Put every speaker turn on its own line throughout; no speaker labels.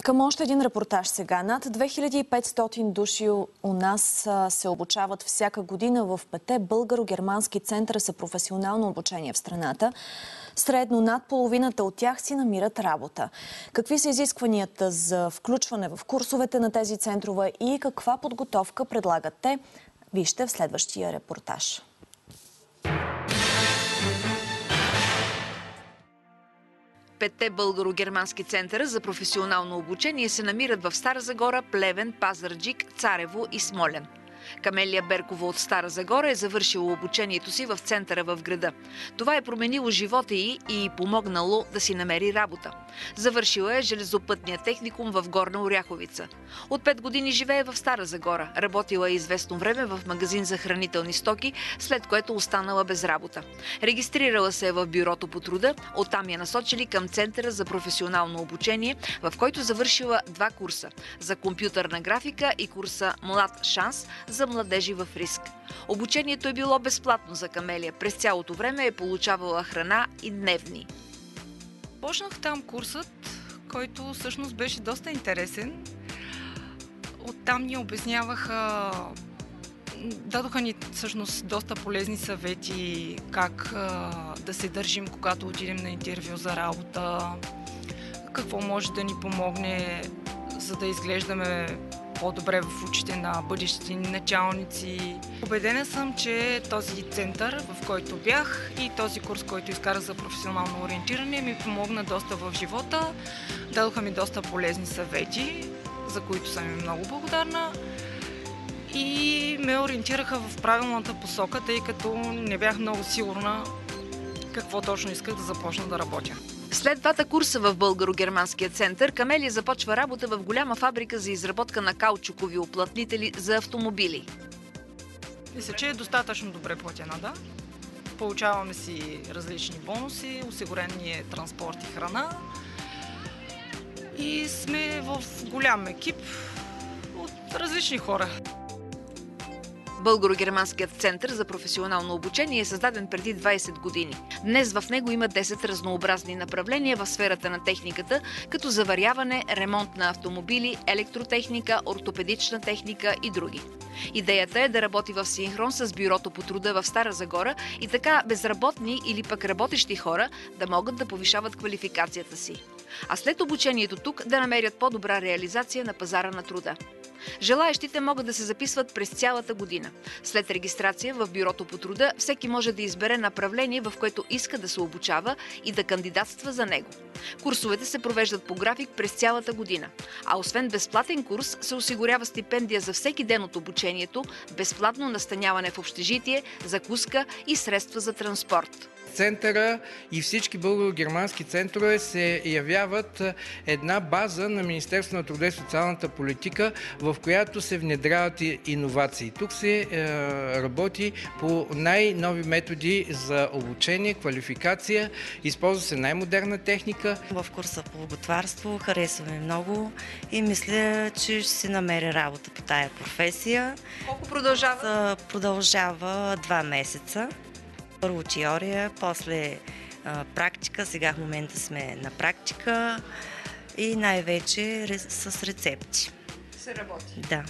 Към още един репортаж сега. Над 2500 души у нас се обучават всяка година в 5 българо-германски центъра за професионално обучение в страната. Средно над половината от тях си намират работа. Какви са изискванията за включване в курсовете на тези центрове и каква подготовка предлагат те? Вижте в следващия репортаж.
Петте българо-германски центъра за професионално обучение се намират в Стара Загора, Плевен, Пазарджик, Царево и Смолян. Камелия Беркова от Стара Загора е завършила обучението си в центъра в града. Това е променило живота й и помогнало да си намери работа. Завършила е железопътния техникум в Горна Оряховица. От 5 години живее в Стара Загора. Работила е известно време в магазин за хранителни стоки, след което останала без работа. Регистрирала се е в бюрото по труда, оттам я насочили към центъра за професионално обучение, в който завършила 2 курса – за компютърна графика и курса «Млад шанс» за младежи в риск. Обучението е било безплатно за Камелия. През цялото време е получавала храна и дневни.
Почнах там курсът, който всъщност беше доста интересен. Оттам ни обясняваха, дадоха ни всъщност доста полезни съвети как да се държим, когато отидем на интервю за работа, какво може да ни помогне, за да изглеждаме по-добре в очите на бъдещите ни началници. Убедена съм, че този център, в който бях, и този курс, който изкарах за професионално ориентиране, ми помогна доста в живота. Дадоха ми доста полезни съвети, за които съм им много благодарна. И ме ориентираха в правилната посока, тъй като не бях много сигурна какво точно исках да започна да работя.
След 2 курса в българо-германския център, Камелия започва работа в голяма фабрика за изработка на каучукови уплътнители за автомобили.
Мисля, че е достатъчно добре платена, да. Получаваме си различни бонуси, осигурен ни е транспорт и храна. И сме в голям екип от различни хора.
Българо-германският център за професионално обучение е създаден преди 20 години. Днес в него има 10 разнообразни направления в сферата на техниката, като заваряване, ремонт на автомобили, електротехника, ортопедична техника и други. Идеята е да работи в синхрон с бюрото по труда в Стара Загора и така безработни или пък работещи хора да могат да повишават квалификацията си. А след обучението тук да намерят по-добра реализация на пазара на труда. Желаещите могат да се записват през цялата година. След регистрация в бюрото по труда всеки може да избере направление, в което иска да се обучава и да кандидатства за него. Курсовете се провеждат по график през цялата година. А освен безплатен курс, се осигурява стипендия за всеки ден от обучението, безплатно настаняване в общежитие, закуска и средства за транспорт.
Центъра и всички българо-германски центрове се явяват една база на Министерството на труда и социалната политика, в която се внедряват иновации. Тук се работи по най-нови методи за обучение, квалификация, използва се най-модерна техника.
В курса по логотварство харесва ми много и мисля, че ще си намеря работа по тая професия.
Колко продължава?
Продължава 2 месеца. Първо теория, после практика, сега в момента сме на практика и най-вече с рецепти.
Се работи?
Да.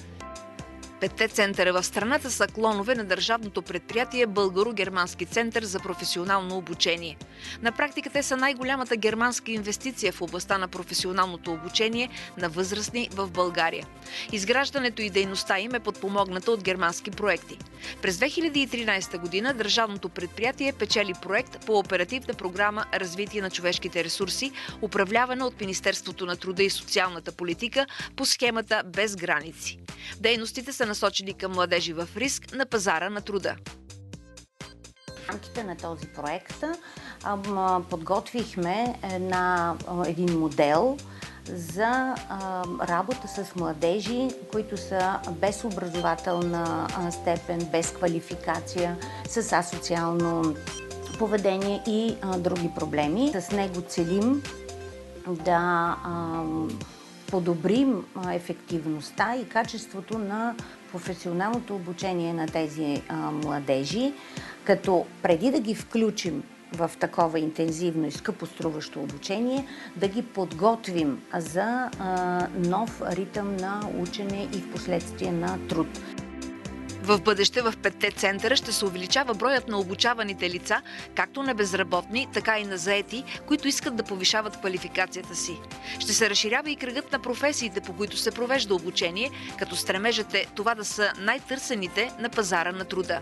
5 центъра в страната са клонове на държавното предприятие Българо-германски център за професионално обучение. На практика те са най-голямата германска инвестиция в областта на професионалното обучение на възрастни в България. Изграждането и дейността им е подпомогната от германски проекти. През 2013 година държавното предприятие печели проект по оперативна програма «Развитие на човешките ресурси», управлявана от Министерството на труда и социалната политика по схемата «Без граници». Дейностите са насочени към младежи в риск на пазара на труда.
В рамките на този проект подготвихме един модел за работа с младежи, които са без образователна степен, без квалификация, с асоциално поведение и други проблеми. С него целим да подобрим ефективността и качеството на професионалното обучение на тези младежи, като преди да ги включим в такова интензивно и скъпоструващо обучение, да ги подготвим за нов ритъм на учене и в последствие на труд.
В бъдеще в 5-те центъра ще се увеличава броят на обучаваните лица, както на безработни, така и на заети, които искат да повишават квалификацията си. Ще се разширява и кръгът на професиите, по които се провежда обучение, като стремежът е това да са най-търсените на пазара на труда.